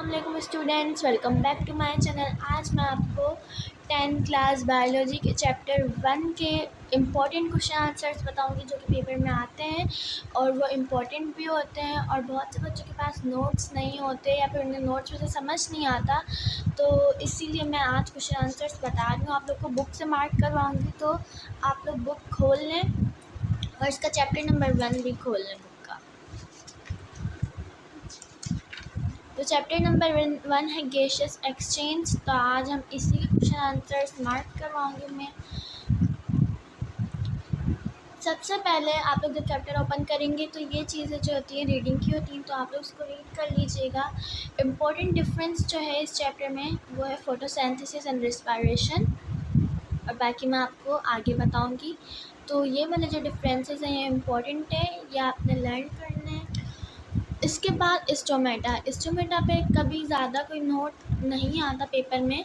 अस्सलाम students, welcome back to my channel. आज मैं आपको 10th क्लास बायोलॉजी के चैप्टर 1 के इम्पॉर्टेंट क्वेश्चन आंसर्स बताऊंगी जो कि पेपर में आते हैं और वो इम्पॉर्टेंट भी होते हैं। और बहुत से बच्चों के पास नोट्स नहीं होते या फिर उन्हें नोट्स में से समझ नहीं आता, तो इसीलिए मैं आज क्वेश्चन आंसर्स बता रही हूँ। आप लोग को बुक से मार्क करवाऊँगी, तो आप लोग बुक खोल लें और इसका चैप्टर नंबर 1 भी खोल लें बुक का। तो चैप्टर नंबर 1 है गैसियस एक्सचेंज। तो आज हम इसी के क्वेश्चन आंसर्स मार्क करवाऊंगी मैं। सबसे पहले आप लोग जब चैप्टर ओपन करेंगे तो ये चीज़ें जो होती हैं रीडिंग की होती हैं, तो आप लोग उसको रीड कर लीजिएगा। इम्पोर्टेंट डिफरेंस जो है इस चैप्टर में वो है फोटोसिंथेसिस एंड रेस्पिरेशन, और बाकी मैं आपको आगे बताऊंगी। तो ये वाले जो डिफरेंसेस हैं ये इम्पोर्टेंट है, ये आपने लर्न करना है। इसके बाद स्टोमेटा पे कभी ज़्यादा कोई नोट नहीं आता पेपर में,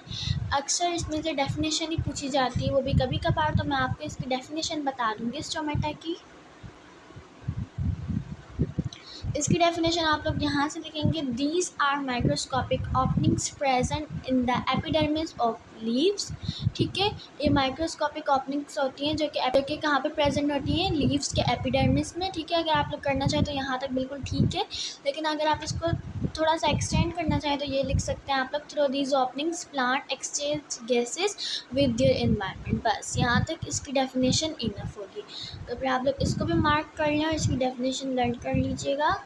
अक्सर इसमें से डेफिनेशन ही पूछी जाती है, वो भी कभी कभार। तो मैं आपको इसकी डेफिनेशन बता दूँगी स्टोमेटा की। इसकी डेफिनेशन आप लोग यहाँ से लिखेंगे, these are microscopic openings present in the epidermis of leaves. ठीक है, ये माइक्रोस्कोपिक ओपनिंग्स होती हैं जो कि कहाँ पे प्रेजेंट होती हैं, लीव्स के एपिडर्मिस में। ठीक है, अगर आप लोग करना चाहें तो यहाँ तक बिल्कुल ठीक है, लेकिन अगर आप इसको थोड़ा सा एक्सटेंड करना चाहें तो ये लिख सकते हैं आप लोग, through these openings plant exchange gases with their environment. बस यहाँ तक इसकी डेफिनेशन इनफ होगी। तो फिर आप लोग इसको भी मार्क कर लें और इसकी डेफिनेशन लर्न कर लीजिएगा।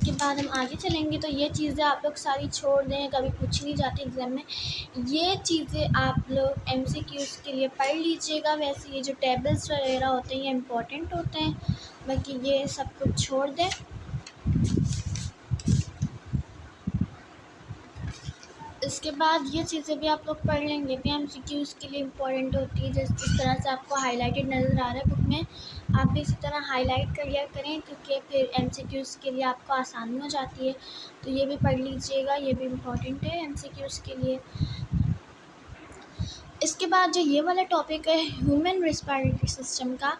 के बाद हम आगे चलेंगे तो ये चीज़ें आप लोग सारी छोड़ दें, कभी पूछी नहीं जाती एग्ज़ाम में। ये चीज़ें आप लोग MCQs के लिए पढ़ लीजिएगा। वैसे ये जो टेबल्स वगैरह होते हैं ये इम्पोर्टेंट होते हैं, बाकी ये सब कुछ छोड़ दें। इसके बाद ये चीज़ें भी आप लोग पढ़ लेंगे, भी MCQs के लिए इम्पोर्टेंट होती है। जिस तरह से आपको हाईलाइटेड नज़र आ रहा है बुक में, आप भी इसी तरह हाईलाइट कर लिया करें, क्योंकि फिर MCQs के लिए आपको आसानी हो जाती है। तो ये भी पढ़ लीजिएगा, ये भी इम्पोर्टेंट है MCQs के लिए। इसके बाद जो ये वाला टॉपिक है ह्यूमन रेस्पिरेटरी सिस्टम का,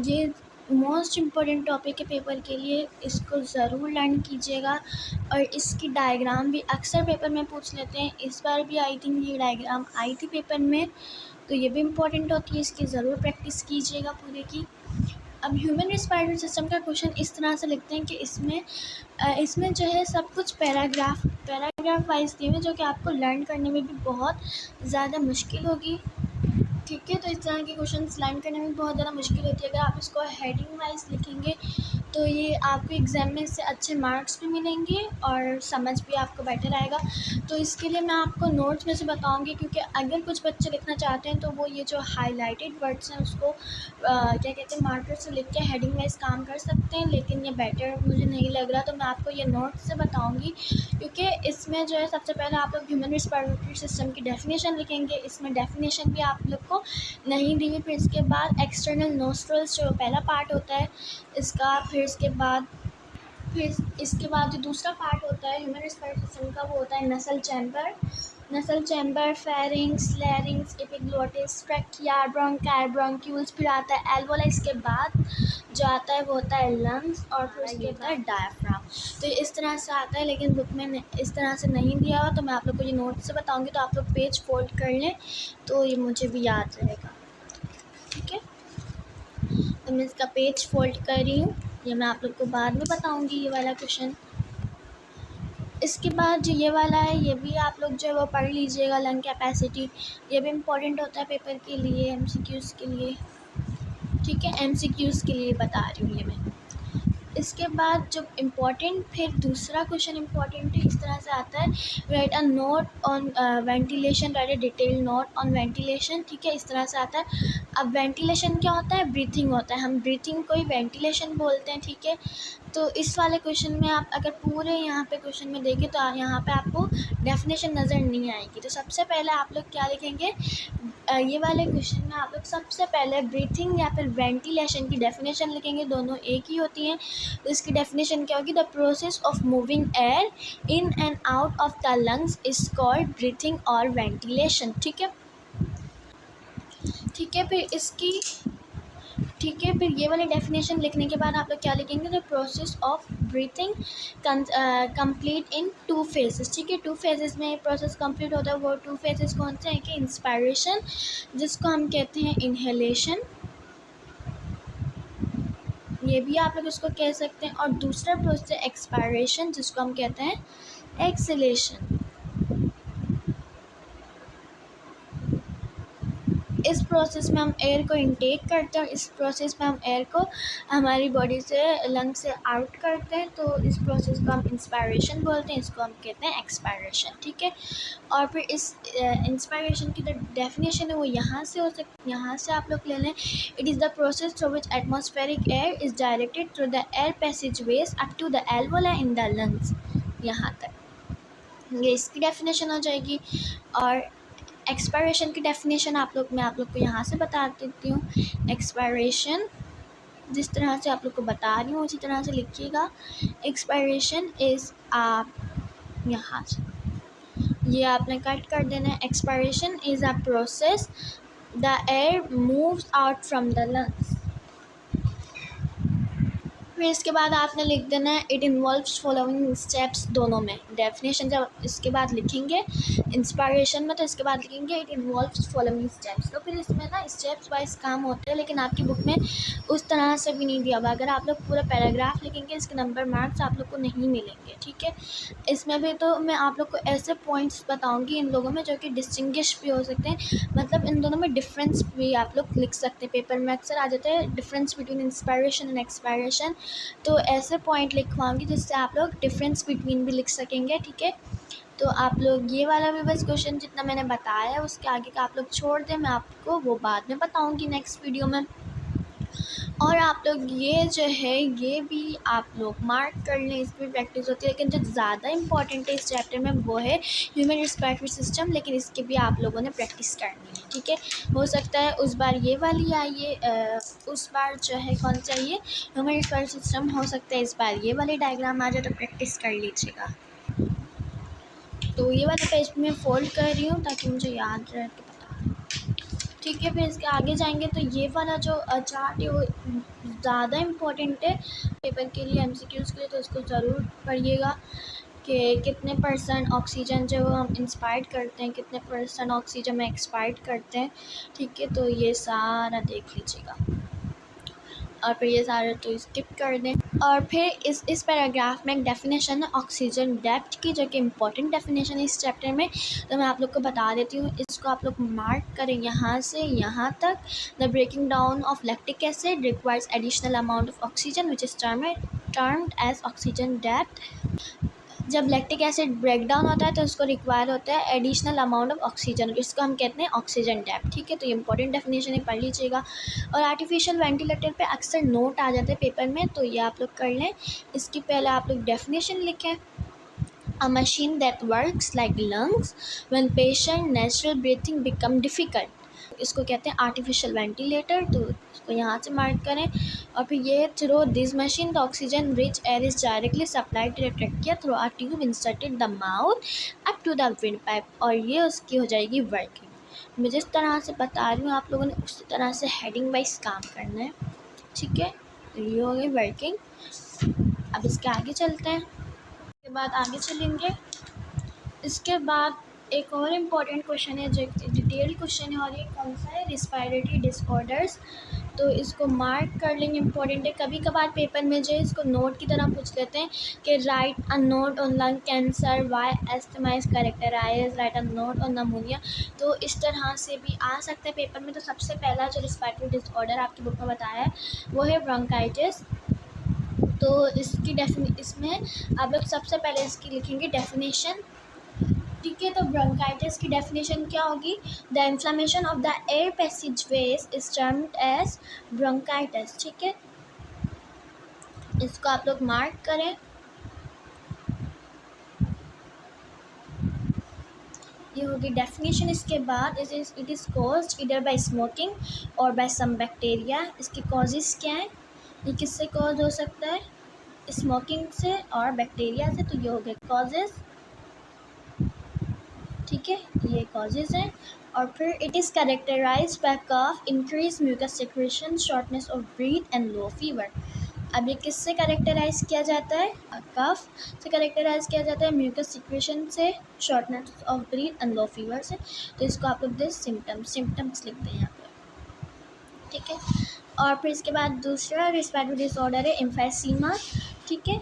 ये मोस्ट इम्पॉर्टेंट टॉपिक है पेपर के लिए, इसको ज़रूर लर्न कीजिएगा। और इसकी डायग्राम भी अक्सर पेपर में पूछ लेते हैं, इस बार भी आई थिंक ये डायग्राम आई थी पेपर में, तो ये भी इम्पॉर्टेंट होती है, इसकी ज़रूर प्रैक्टिस कीजिएगा पूरे की। अब ह्यूमन रेस्पिरेटरी सिस्टम का क्वेश्चन इस तरह से लिखते हैं कि इसमें जो है सब कुछ पैराग्राफ वाइज दिए हुए, जो कि आपको लर्न करने में भी बहुत ज़्यादा मुश्किल होगी। ठीक है, तो इस तरह के क्वेश्चन लर्न करने में बहुत ज़्यादा मुश्किल होती है। अगर आप इसको हेडिंग वाइज लिखेंगे तो ये आपको एग्ज़ाम में इससे अच्छे मार्क्स भी मिलेंगे और समझ भी आपको बेटर आएगा। तो इसके लिए मैं आपको नोट्स में से बताऊंगी, क्योंकि अगर कुछ बच्चे लिखना चाहते हैं तो वो ये जो हाईलाइटेड वर्ड्स हैं उसको क्या कहते हैं मार्कर से लिख के हेडिंग वाइज काम कर सकते हैं, लेकिन ये बेटर मुझे नहीं लग रहा, तो मैं आपको ये नोट्स से बताऊँगी। क्योंकि इसमें जो है सबसे पहले आप लोग ह्यूमन रेस्पिरेटरी सिस्टम की डेफिनेशन लिखेंगे, इसमें डेफिनेशन भी आप लोग को नहीं दी हुई। फिर इसके बाद एक्सटर्नल नोस्ट्रल्स जो पहला पार्ट होता है इसका, फिर इसके बाद जो दूसरा पार्ट होता है ह्यूमन रेस्पिरेटरी सिस्टम का वो होता है नसल chamber, pharynx, लैरिंग्स, epiglottis, trachea, bronchi, bronchioles, फिर आता है एल्वोला। इसके बाद जो आता है वो होता है लंग्स, और फिर उसके होता है डायफ्राम। तो इस तरह से आता है, लेकिन बुक में इस तरह से नहीं दिया हुआ, तो मैं आप लोग को ये नोट से बताऊंगी। तो आप लोग पेज फोल्ड कर लें तो ये मुझे भी याद रहेगा। ठीक है, तो मैं इसका पेज फोल्ड कर रही हूँ, ये मैं आप लोग को बाद में बताऊंगी ये वाला क्वेश्चन। इसके बाद जो ये वाला है ये भी आप लोग जो है वो पढ़ लीजिएगा, लंग कैपेसिटी, ये भी इम्पोर्टेंट होता है पेपर के लिए, MCQs के लिए। ठीक है, MCQs के लिए बता रही हूँ ये मैं। इसके बाद जो इम्पोर्टेंट फिर दूसरा क्वेश्चन इम्पोर्टेंट है, इस तरह से आता है, right a note on ventilation, right a detail note on ventilation. ठीक है, इस तरह से आता है। अब वेंटिलेशन क्या होता है, ब्रीथिंग होता है, हम ब्रीथिंग को ही वेंटिलेशन बोलते हैं। ठीक है, तो इस वाले क्वेश्चन में आप अगर पूरे यहाँ पे क्वेश्चन में देखें तो यहाँ पे आपको डेफिनेशन नज़र नहीं आएगी। तो सबसे पहले आप लोग क्या लिखेंगे, ये वाले क्वेश्चन में आप लोग सबसे पहले ब्रीथिंग या फिर वेंटिलेशन की डेफिनेशन लिखेंगे, दोनों एक ही होती हैं। तो इसकी डेफिनेशन क्या होगी, the process of moving air in and out of the lungs is called breathing और वेंटिलेशन। ठीक है, फिर ठीक है। फिर ये वाली डेफिनेशन लिखने के बाद आप लोग क्या लिखेंगे, the process of breathing complete in 2 phases. ठीक है, 2 फेजेस में प्रोसेस कंप्लीट होता है। वो 2 फेजेस कौन से हैं कि इंस्पायरेशन, जिसको हम कहते हैं इनहेलेशन, ये भी आप लोग इसको कह सकते हैं, और दूसरा प्रोसेस है एक्सपायरेशन, जिसको हम कहते हैं एक्सलेशन। इस प्रोसेस में हम एयर को इनटेक करते हैं और इस प्रोसेस में हम एयर को हमारी बॉडी से, लंग से आउट करते हैं। तो इस प्रोसेस को हम इंस्पायरेशन बोलते हैं, इसको हम कहते हैं एक्सपायरेशन। ठीक है, और फिर इस इंस्पायरेशन की जो डेफिनेशन है वो यहाँ से हो सकती, यहाँ से आप लोग ले लें। It is the process through which atmospheric air is directed through the air passageways up to the alveoli in the lungs. यहाँ तक ये इसकी डेफिनेशन हो जाएगी। और एक्सपायरेशन की डेफिनेशन मैं आप लोग को यहाँ से बता देती हूँ। एक्सपायरेशन जिस तरह से आप लोग को बता रही हूँ उसी तरह से लिखिएगा। एक्सपायरेशन इज़, आप यहाँ से ये आपने कट कर देना है। Expiration is a process the air moves out from the lungs. फिर इसके बाद आपने लिख देना है इट इन्वॉल्व्स फॉलोइंग स्टेप्स। दोनों में डेफिनेशन जब इसके बाद लिखेंगे इंस्पायरेशन में, तो इसके बाद लिखेंगे इट इन्वॉल्व्स फॉलोइंग स्टेप्स। तो फिर इसमें ना स्टेप्स वाइज काम होते हैं, लेकिन आपकी बुक में उस तरह से भी नहीं दिया हुआ। अगर आप लोग पूरा पैराग्राफ लिखेंगे इसके नंबर मार्क्स आप लोग को नहीं मिलेंगे। ठीक है, इसमें भी तो मैं आप लोग को ऐसे पॉइंट्स बताऊँगी इन लोगों में जो कि डिस्टिंग्विश भी हो सकते हैं, मतलब इन दोनों में डिफरेंस भी आप लोग लिख सकते हैं। पेपर में अक्सर आ जाता है difference between inspiration and expiration, तो ऐसे पॉइंट लिखवाऊंगी जिससे आप लोग डिफरेंस बिटवीन भी लिख सकेंगे। ठीक है, तो आप लोग ये वाला भी बस क्वेश्चन जितना मैंने बताया है उसके आगे का आप लोग छोड़ दें, मैं आपको वो बाद में बताऊंगी नेक्स्ट वीडियो में। और आप लोग ये जो है ये भी आप लोग मार्क कर लें, इस पर प्रैक्टिस होती है। लेकिन जो ज़्यादा इंपॉर्टेंट है इस चैप्टर में वो है ह्यूमन रिस्पिरेटरी सिस्टम, लेकिन इसकी भी आप लोगों ने प्रैक्टिस करनी है। ठीक है, हो सकता है उस बार ये वाली आइए, उस बार जो है कौन सा ये ह्यूमन रिस्पिरेटरी सिस्टम, हो सकता है इस बार ये वाले डायग्राम आ जाए, तो प्रैक्टिस कर लीजिएगा। तो ये वाला पेज मैं फोल्ड कर रही हूँ ताकि मुझे याद रहे के बता। ठीक है, फिर इसके आगे जाएंगे तो ये वाला जो चार्ट है वो ज़्यादा इम्पोर्टेंट है पेपर के लिए, एमसीक्यूज़ के लिए, तो इसको ज़रूर पढ़िएगा कि कितने % ऑक्सीजन जो हम इंस्पायर्ड करते हैं, कितने % ऑक्सीजन में एक्सपायर्ड करते हैं। ठीक है, तो ये सारा देख लीजिएगा और फिर ये सारे तो स्किप कर दें। और फिर इस पैराग्राफ में एक डेफिनेशन है ऑक्सीजन डेप्थ की, जो कि इम्पोर्टेंट डेफिनेशन है इस चैप्टर में, तो मैं आप लोग को बता देती हूँ। इसको आप लोग मार्क करें यहाँ से यहाँ तक। The breaking down of lactic acid requires additional amount of oxygen which is termed as oxygen depth. जब लैक्टिक एसिड ब्रेक डाउन होता है तो उसको रिक्वायर होता है एडिशनल अमाउंट ऑफ ऑक्सीजन, इसको हम कहते हैं ऑक्सीजन डेप्थ। ठीक है, तो ये इंपॉर्टेंट डेफिनेशन है, पढ़ लीजिएगा। और आर्टिफिशियल वेंटिलेटर पे अक्सर नोट आ जाते हैं पेपर में, तो ये आप लोग कर लें। इसकी पहले आप लोग डेफिनेशन लिखें। अ machine that works like lungs when patient natural breathing become difficult, इसको कहते हैं आर्टिफिशियल वेंटिलेटर, तो इसको यहाँ से मार्क करें। और फिर ये through this machine the oxygen rich air is directly supplied to the trachea through a tube inserted the mouth up to the wind pipe, और ये उसकी हो जाएगी वर्किंग। मैं जिस तरह से बता रही हूँ आप लोगों ने उसी तरह से हेडिंग वाइज काम करना है। ठीक है, तो ये हो गई वर्किंग। अब इसके आगे चलते हैं, इसके बाद आगे चलेंगे। इसके बाद एक और इम्पॉर्टेंट क्वेश्चन है जो डिटेल क्वेश्चन है, और ये कौन सा है, रिस्पायरेटरी डिसऑर्डर्स, तो इसको मार्क कर लेंगे, इम्पॉर्टेंट है। कभी कभार पेपर में जो है इसको नोट की तरह पूछ लेते हैं कि write a note on lung cancer, why asthma is characterize, write a note on pneumonia, तो इस तरह से भी आ सकता है पेपर में। तो सबसे पहला जो रिस्पायरेटरी डिसऑर्डर आपकी बुक में बताया है वो है ब्रोंकाइटिस। तो इसकी इसमें आप लोग सबसे पहले इसकी लिखेंगे डेफिनेशन। ठीक है, तो ब्रोंकाइटिस की डेफिनेशन क्या होगी, the inflammation of the air passageways is termed as bronchitis. ठीक है, इसको आप लोग मार्क करें। ये होगी डेफिनेशन। इसके बाद इट इज़ कॉज्ड इधर बाय स्मोकिंग और बाय सम बैक्टीरिया। इसकी कॉजेज़ क्या है, ये किससे कॉज हो सकता है, स्मोकिंग से और बैक्टीरिया से, तो ये हो गए कॉजेज़। ठीक है, ये कॉजेज़ हैं। और फिर it is characterized by cough, increase mucus secretion, shortness of breath and low fever. अब ये किससे कैरेक्टराइज किया जाता है? कफ से कैरेक्टराइज किया जाता है, म्यूकस सिक्रेशन से, shortness of breath and low fever से। तो इसको आप लोग सिम्टम्स लिखते हैं यहाँ पे, ठीक है। और फिर इसके बाद दूसरा रेस्पिरेटरी डिसऑर्डर है एम्फाइसीमा, ठीक है।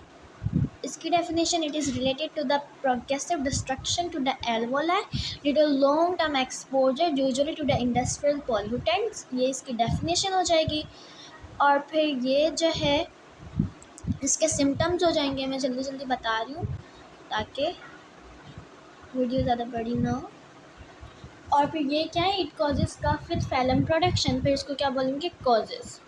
इसकी definition, it is related to the progressive destruction to the alveoli due to long term exposure usually to the industrial pollutants. ये इसकी डेफिनेशन हो जाएगी। और फिर ये जो है इसके सिम्टम्स हो जाएंगे, मैं जल्दी बता रही हूँ ताकि वीडियो ज़्यादा बड़ी ना हो। और फिर ये क्या है, it causes cough with phlegm production, फिर इसको क्या बोलेंगे? कॉजेज।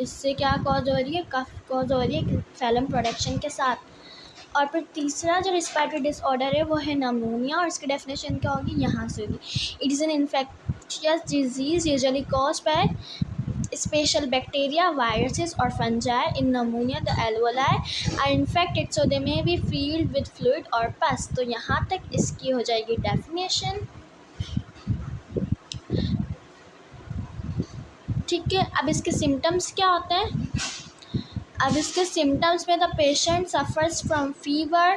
इससे क्या कॉज हो रही है? कफ कॉज हो रही है फैलम प्रोडक्शन के साथ। और फिर तीसरा जो रेस्पिरेटरी डिसऑर्डर है वो है नमोनिया, और इसकी डेफिनेशन क्या होगी? यहाँ से होगी, it is an infectious disease usually caused by special bacteria, viruses or fungi. In pneumonia the alveoli are infected so they may be filled with fluid or pus। तो यहाँ तक इसकी हो जाएगी डेफिनेशन, ठीक है। अब इसके सिम्टम्स क्या होते हैं? अब इसके सिम्टम्स में the patient suffers from fever,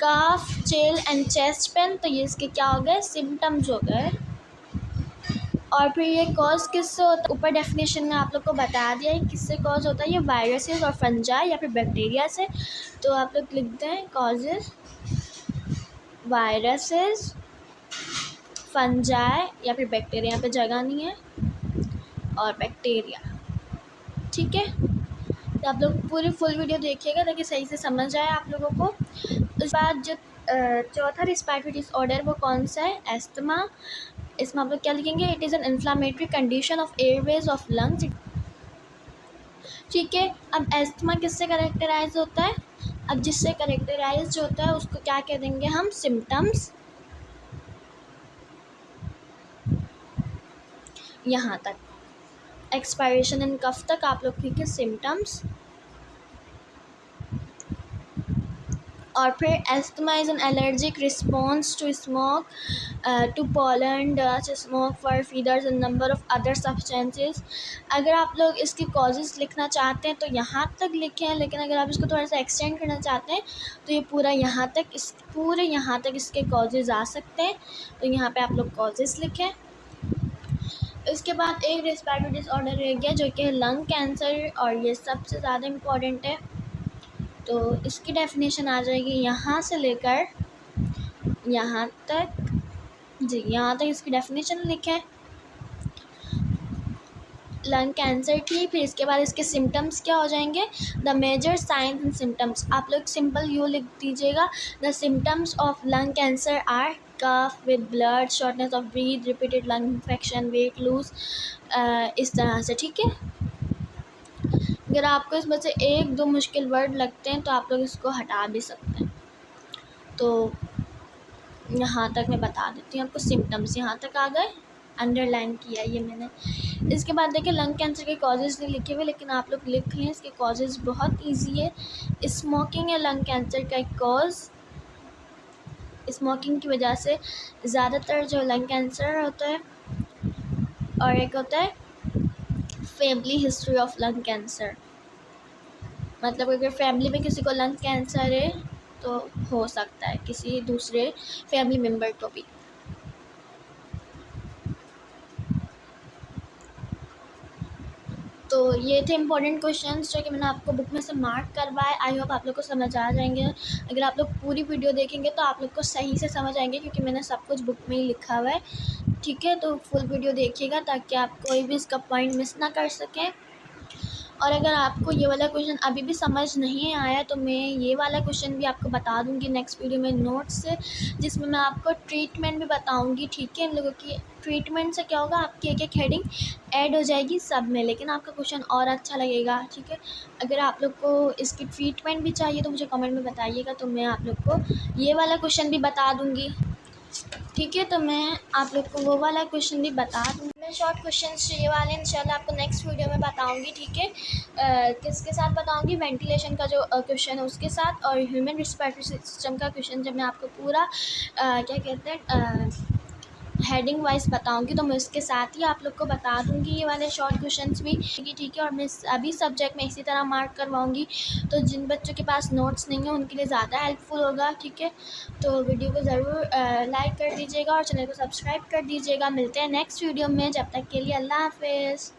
cough, chill and chest pain. तो ये इसके क्या हो गए? सिम्टम्स हो गए। और फिर ये कॉज किससे होता है? ऊपर डेफिनेशन में आप लोग को बता दिया है किससे कॉज होता है, ये वायरसेस और फंजाई या फिर बैक्टीरिया से। तो आप लोग लिखते हैं कॉजेज वायरसेस, फंजाई या फिर बैक्टीरिया, यहाँ पे जगह नहीं है, और बैक्टीरिया, ठीक है। तो आप लोग पूरी फुल वीडियो देखिएगा ताकि सही से समझ आए आप लोगों को। उसके बाद जो चौथा रेस्पिरेटरी डिसऑर्डर वो कौन सा है? एस्थमा। इसमें आप लोग क्या लिखेंगे? It is an inflammatory condition of Airways of lungs, ठीक है। अब एस्थमा किससे करेक्टराइज होता है? अब जिससे करेक्टराइज होता है उसको क्या कह देंगे हम? सिम्टम्स। यहाँ तक एक्सपायरेशन इन कफ तक आप लोग लिखे सिम्टम्स। और फिर asthma is an allergic response to smoke, to pollen, dust, smoke for feeders and number of other substances. अगर आप लोग इसके कॉजेज़ लिखना चाहते हैं तो यहाँ तक लिखें, लेकिन अगर आप इसको थोड़ा सा एक्सटेंड करना चाहते हैं तो ये पूरा यहाँ तक, इस पूरे यहाँ तक इसके कॉजेज़ आ सकते हैं। तो यहाँ पे आप लोग कॉजेज़ लिखें। इसके बाद एक रेस्पिरेटरी डिसऑर्डर रह गया जो कि है लंग कैंसर, और ये सबसे ज़्यादा इम्पॉर्टेंट है। तो इसकी डेफिनेशन आ जाएगी यहाँ से लेकर यहाँ तक, जी यहाँ तक इसकी डेफिनेशन लिखें लंग कैंसर की। फिर इसके बाद इसके सिम्टम्स क्या हो जाएंगे? The major signs and symptoms, आप लोग सिंपल यू लिख दीजिएगा। The symptoms of lung cancer are cough with blood, shortness of breath, repeated lung infection, weight loss, इस तरह से, ठीक है। अगर आपको इसमें से एक दो मुश्किल वर्ड लगते हैं तो आप लोग इसको हटा भी सकते हैं। तो यहाँ तक मैं बता देती हूँ आपको, सिम्टम्स यहाँ तक आ गए, अंडरलाइन किया ये मैंने। इसके बाद देखिए लंग कैंसर के कॉजेज़ नहीं लिखे हुए, लेकिन आप लोग लिख लें, इसके कॉजेज़ बहुत इजी है। स्मोकिंग है लंग कैंसर का एक कॉज, स्मोकिंग की वजह से ज़्यादातर जो लंग कैंसर होता है। और एक होता है family history of lung cancer, मतलब अगर फैमिली में किसी को लंग कैंसर है तो हो सकता है किसी दूसरे फैमिली मेम्बर को भी। तो ये थे इम्पोर्टेंट क्वेश्चंस जो कि मैंने आपको बुक में से मार्क करवाए। आई होप आप लोग को समझ आ जाएंगे। अगर आप लोग पूरी वीडियो देखेंगे तो आप लोग को सही से समझ आएंगे, क्योंकि मैंने सब कुछ बुक में ही लिखा हुआ है, ठीक है। तो फुल वीडियो देखिएगा ताकि आप कोई भी इसका पॉइंट मिस ना कर सकें। और अगर आपको ये वाला क्वेश्चन अभी भी समझ नहीं आया तो मैं ये वाला क्वेश्चन भी आपको बता दूंगी नेक्स्ट वीडियो में नोट्स से, जिसमें मैं आपको ट्रीटमेंट भी बताऊंगी, ठीक है। इन लोगों की ट्रीटमेंट से क्या होगा, आपकी एक एक हेडिंग ऐड हो जाएगी सब में, लेकिन आपका क्वेश्चन और अच्छा लगेगा, ठीक है। अगर आप लोग को इसकी ट्रीटमेंट भी चाहिए तो मुझे कमेंट में बताइएगा, तो मैं आप लोग को ये वाला क्वेश्चन भी बता दूँगी, ठीक है। तो मैं आप लोग को वो वाला क्वेश्चन भी बता दूँगी। हमें शॉर्ट क्वेश्चंस चाहिए वाले इंशाल्लाह आपको नेक्स्ट वीडियो में बताऊंगी, ठीक है। किसके साथ बताऊंगी, वेंटिलेशन का जो क्वेश्चन है उसके साथ, और ह्यूमन रिस्पिरेटरी सिस्टम का क्वेश्चन जब मैं आपको पूरा क्या कहते हैं हेडिंग वाइज बताऊंगी तो मैं उसके साथ ही आप लोग को बता दूंगी ये वाले शॉर्ट क्वेश्चंस भी, ठीक है। और मैं सभी सब्जेक्ट में इसी तरह मार्क करवाऊंगी, तो जिन बच्चों के पास नोट्स नहीं है उनके लिए ज़्यादा हेल्पफुल होगा, ठीक है। तो वीडियो को ज़रूर लाइक कर दीजिएगा और चैनल को सब्सक्राइब कर दीजिएगा। मिलते हैं नेक्स्ट वीडियो में, जब तक के लिए अल्लाह हाफिज़।